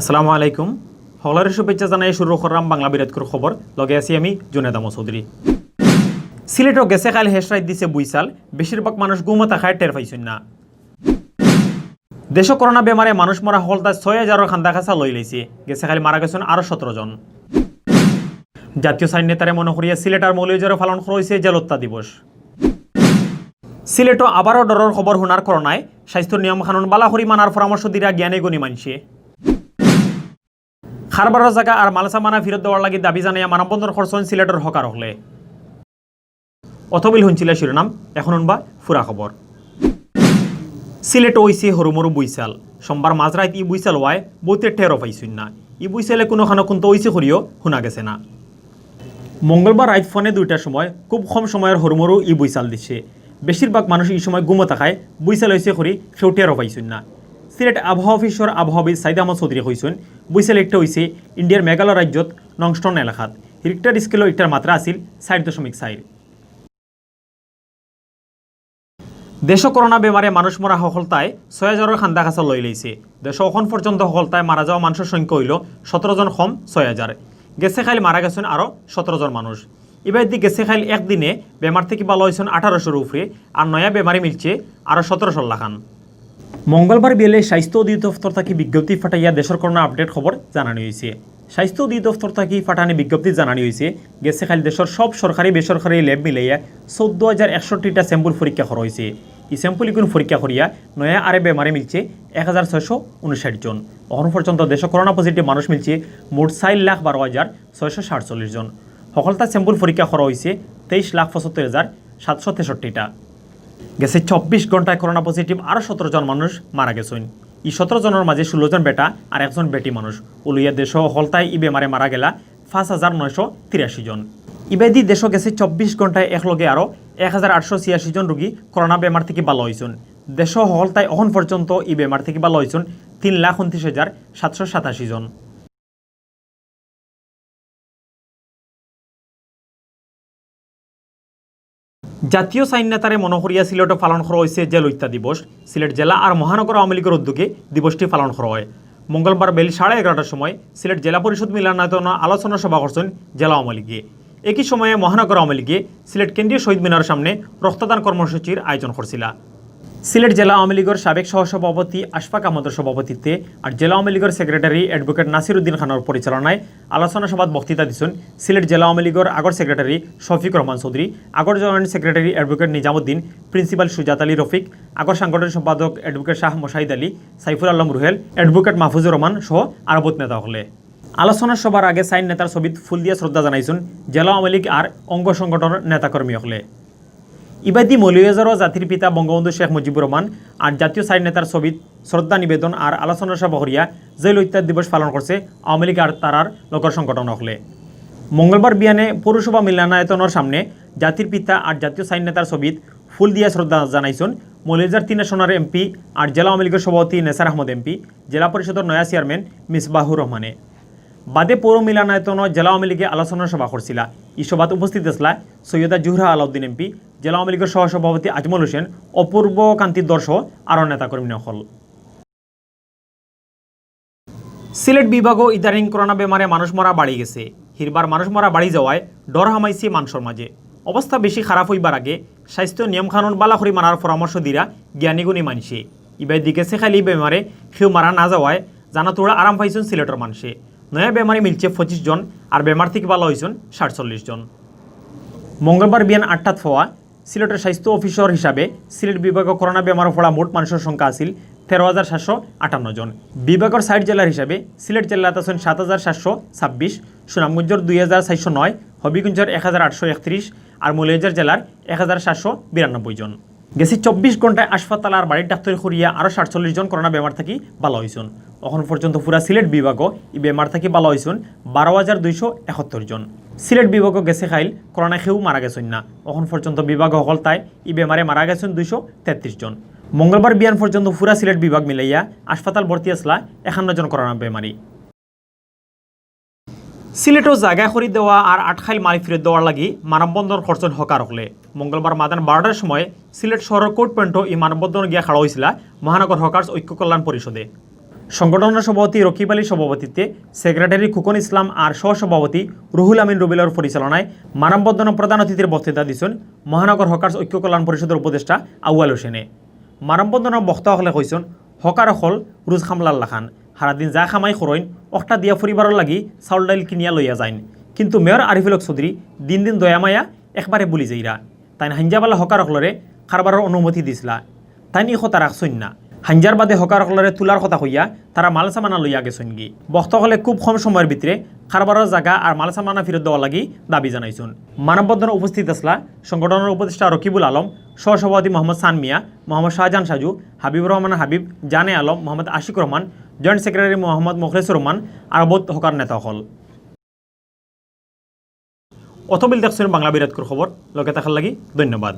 আসসালামু আলাইকুম হলারের শুভেচ্ছা জানাই শুরু করলাম বাংলা বিরাটকর খবর লগে আছি আমি জুনেদ চৌধুরী। সিলেটও গেছে কাল হেসরাই দিছে বুইসাল, বেশিরভাগ মানুষ গুমতা খায় টের পাইছেন না। দেশ করোনা বেমারে মানুষ মরা হলতা ৬,০০০ খান্দা খাঁচা লই লাইছে, গেছে খালি মারা গেছেন আরও ১৭ জন। জাতীয় সাইন নেতারে মনে করিয়া সিলেট আর মৌলভীবাজারে পালন করা হয়েছে জেলহত্যা দিবস। সিলেটও আবারও ডরের খবর শোনার করোনায় স্বাস্থ্য নিয়ম কানুন বালাখরি মানার পরামর্শ দিরা জ্ঞানী গুণী মানছে। খারবারের জায়গা আর মালসামানা ফিরত দেওয়ার লাগি দাবি জানাইয়া মানববন্ধন করছেন সিলেটের হকার হলে। অথবিল শুনছিলে শিরোনাম, এখন শুনবা ফুরা খবর। সিলেট হইছে হরুমরু বুইসাল, সোমবার মাঝরাত ই বুইসাল হওয়ায় বহুতে টেরও পাইছেন না। ই বুইসালে কোনোখানো কিন্তু হইছে করিও শোনা গেছে না। মঙ্গলবার রাত ফোনে ২টার সময় খুব কম সময়ের হরুমরু ই বুইসাল দিচ্ছে। বেশিরভাগ মানুষ এই সময় গুমো থাকায় বুইসাল হয়েছে করি সেও টেরও পাইছেন না। সিলেট আবহাওয়া অফিসর আবহাওয়াবিদ সাইদ আহমদ চৌধুরী কইছেন বুইসাল একটা হয়েছে ইন্ডিয়ার মেঘালয় রাজ্যত নংস্টন এলাকাত। রিক্টার স্কেলও এটার মাত্রা আছিল ৪.৪। দেশ করোনা বেমারে মানুষ মরা সফলতায় ৬,০০০ খান্দা খাঁচা লই লাইছে। দেশ এখন পর্যন্ত সফলতায় মারা যাওয়া মানুষের সংখ্যা হইল ১৭ জন কম ৬,০০০। গেছে খাইল মারা গেছেন আরও ১৭ জন মানুষ। এবার দিয়ে গেছে খাইল একদিনে বেমার থেকে ভালো হয়েছেন ১৮০০ উপরে, আর নয়া বেমারি মিলছে আরও ১৭০০ খান। মঙ্গলবার বিকেলে স্বাস্থ্য অধিদপ্তর থেকে বিজ্ঞপ্তি ফাটাইয়া দেশের করোনা আপডেট খবর জানানো হয়েছে। স্বাস্থ্য অধিদপ্তর থেকে ফাটানি বিজ্ঞপ্তি জানানো হয়েছে গেছে খাইল দেশের সব সরকারি বেসরকারি ল্যাব মিলাইয়া ১৪,০৬১টা স্যাম্পল পরীক্ষা করা হয়েছে। এই স্যাম্পলগুলো পরীক্ষা করিয়া নয়া আরে বেমারে মিলছে ১,৬৫৯ জন। এখন পর্যন্ত দেশে করোনা পজিটিভ মানুষ মিলছে মোট ৪,১২,৬৪৭ জন। সকলটা স্যাম্পল পরীক্ষা করা হয়েছে ২৩,৭৫,৭৬৩টা। গেছে ২৪ ঘন্টায় করোনা পজিটিভ আরও ১৭ জন মানুষ মারা গেছেন। এই ১৭ জনের মাঝে ১৬ জন বেটা আর একজন বেটি মানুষ। উলুইয়া দেশ হলতায় ই বেমারে মারা গেলা ৫,৯৮৩ জন। ইবাদি দেশ গেছে ২৪ ঘন্টায় একলগে আরও ১,৮৮৬ জন রোগী করোনা বেমার থেকে ভালো হয়েছেন। দেশ হলতায় এখন পর্যন্ত ই বেমার থেকে ভালো হয়েছেন ৩,২৯,৭৮৭ জন। জাতীয় সাইন নেতারে মনে করিয়া সিলেটও পালন করা হয়েছে জেলহত্যা দিবস। সিলেট জেলা আর মহানগর আওয়ামী লীগের উদ্যোগে দিবসটি পালন করা হয়। মঙ্গলবার বেল 11:30টার সময় সিলেট জেলা পরিষদ মিলনায়তনে আলোচনা সভা করছেন জেলা আওয়ামী লীগে। একই সময়ে মহানগর আওয়ামী লীগে সিলেট কেন্দ্রীয় শহীদ মিনারের সামনে রক্তদান কর্মসূচির আয়োজন করছিল। সিলেট জেলা আওয়ামী লীগের সাবেক সহসভাপতি আশফাক আহমদের সভাপতিত্বে আর জেলা আওয়ামী লীগের সেক্রেটারি অ্যাডভোকেট নাসির উদ্দিন খানের পরিচালনায় আলোচনা সভাত বক্তৃতা দিচ্ছেন সিলেট জেলা আওয়ামী লীগের আগর সেক্রেটারি শফিক রহমান চৌধুরী, আগর joint secretary advocate Nizamuddin, principal Sujat Ali Rafiq, আগর সাংগঠনিক সম্পাদক অ্যাডভোকেট শাহ মোশাহিদ আলী, সাইফুল আলম রুহেল, অ্যাডভোকেট মাহফুজুর রহমান সহ আরো বহুত নেতা হলে। আলোচনা সভার আগে সাইন নেতার ছবিত ফুল দিয়ে শ্রদ্ধা জানাইছেন জেলা আওয়ামী লীগ আর অঙ্গ সংগঠনের নেতাকর্মী হলে। ইবাদি মৌলভীবাজার জাতির পিতা বঙ্গবন্ধু শেখ মুজিবুর রহমান আর জাতীয় সাইন নেতার ছবিত শ্রদ্ধা নিবেদন আর আলোচনা সভা করিয়া জেলহত্যা দিবস পালন করছে আওয়ামী লীগ আর তারার লোকের সংগঠন হলে। মঙ্গলবার বিয়ানে পৌরসভা মিলনায়তনের সামনে জাতির পিতা আর জাতীয় সাইন নেতার ছবিত ফুল দিয়া শ্রদ্ধা জানাইছেন মৌলভীবাজার ৩ আসনের এমপি আর জেলা আওয়ামী লীগের সভাপতি নেসার আহমদ এমপি, জেলা পরিষদের নয়া চেয়ারম্যান মিসবাহুর রহমানে। বাদে পৌর মিলনায়তন জেলা আওয়ামী লীগে আলোচনা সভা করছিল। এই সভাত উপস্থিত আসলা সৈয়দা জুহরা আলাউদ্দিন এমপি, জেলা আওয়ামী লীগের সহসভাপতি আজমল হোসেন, অপূর্ব কান্তি দর্শ আরও নেতাকর্মী হল। সিলেট বিভাগও ইদারিং করোনা বেমারে মানুষ মরা বাড়ি গেছে। হিরবার মানুষ মরা বাড়ি যাওয়ায় ডর হামাইছে মানুষের মাঝে। অবস্থা বেশি খারাপ হইবার আগে স্বাস্থ্য নিয়ম কানুন বালাখরি মানার পরামর্শ দিরা জ্ঞানীগুণী মানছে। ইবাই দিকে খালি বেমারে কেউ মারা না যাওয়ায় জানা তোরা আরাম পাইছেন সিলেটের মানুষে। নয়া বেমারি মিলছে 25 জন আর বেমার থেকে ভালো হয়েছেন 47 জন। মঙ্গলবার বিয়ান 8টাত হওয়া সিলেটের স্বাস্থ্য অফিসার হিসাবে সিলেট বিভাগে করোনা বেমার পড়া মোট মানুষের সংখ্যা আছিল 13,758 জন। বিভাগের 60 জেলার হিসাবে সিলেট জেলাত আছেন 7,726, সুনামগঞ্জের 2,409, হবিগঞ্জের 1,831 আর মৌলভীবাজার জেলার 1,792 জন। গেছে 24 ঘন্টায় হাসপাতাল আর বাড়ির ডাক্তারি করিয়া আরও 47 জন করোনা বেমার থেকে ভালো হয়েছেন। এখন পর্যন্ত পুরা সিলেট বিভাগও এই বেমার থেকে ভালো হয়েছেন 12,271 জন। সিলেট বিভাগও গেছে খাইল করোনা খেয়েও মারা গেছেন না। এখন পর্যন্ত বিভাগ হলতায় এই বেমারে মারা গেছেন 233 জন। মঙ্গলবার বিয়ান পর্যন্ত পুরা সিলেট বিভাগ মিলাইয়া হাসপাতাল ভর্তি আসলা 51 জন করোনা বেমারি। সিলেটও জায়গা খরিদ দেওয়া আর আটখাইল মারি ফিরত দেওয়ার লাগি মানববন্ধন করছেন হকার হলে। মঙ্গলবার মাদান 12টার সময় সিলেট শহরের কোর্ট পয়েন্টও এই মানববন্ধন গিয়া খাড়া হয়েছিল মহানগর হকার্স ঐক্য কল্যাণ পরিষদে। সংগঠনের সভাপতি রকিব আলীর সভাপতিত্বে সেক্রেটারি খুকন ইসলাম আর সহসভাপতি রুহুল আমিন রুবেলের পরিচালনায় মানববন্ধন প্রধান অতিথির বক্তৃতা দিচ্ছেন মহানগর হকার্স ঐক্য কল্যাণ পরিষদের উপদেষ্টা আউয়াল হোসেনে। মানববন্ধনের বক্তাসকলে কইছেন হকার অকল রোজ খামলাল লাখান সারাদিন যা খামাই খরইন অকটা দিয়া পরিবারের লাগি চাউল ডাইল কিনিয়া লইয়া যাইন, কিন্তু মেয়র আরিফুল হক চৌধুরী দিন দিন দয়ামায়া একবারে বুলি যাইরা তাই হাঞ্জাবালা হকার অকলরে কারবারের অনুমতি দিছিলা তাই ই কথা রাখছইন না। হাঞ্জার বাদে হকার অকলরে তোলার কথা হইয়া তারা মাল সামানা লইয়া গেছেন গি। বক্তাসকলে খুব কম সময়ের ভিতরে কারবারের জায়গা আর মাল সামানা ফেরত দেওয়া লাগি দাবি জানাইছেন। মানববন্ধনে উপস্থিত আসলা সংগঠনের উপদেষ্টা রকিবুল আলম, সহসভাপতি মোহাম্মদ সান মিয়া, মোহাম্মদ শাহজাহান সাজু, হাবিবুর রহমান হাবিব, জানে আলম, মোহাম্মদ আশিক রহমান, জয়েন্ট সেক্রেটারি মোহাম্মদ মুখলেসুর রহমান আর বহুত হকার নেতাসকল। অতবিল দেখছেন বাংলা বিরাটকুর খবর লগে থাকার লাগি ধন্যবাদ।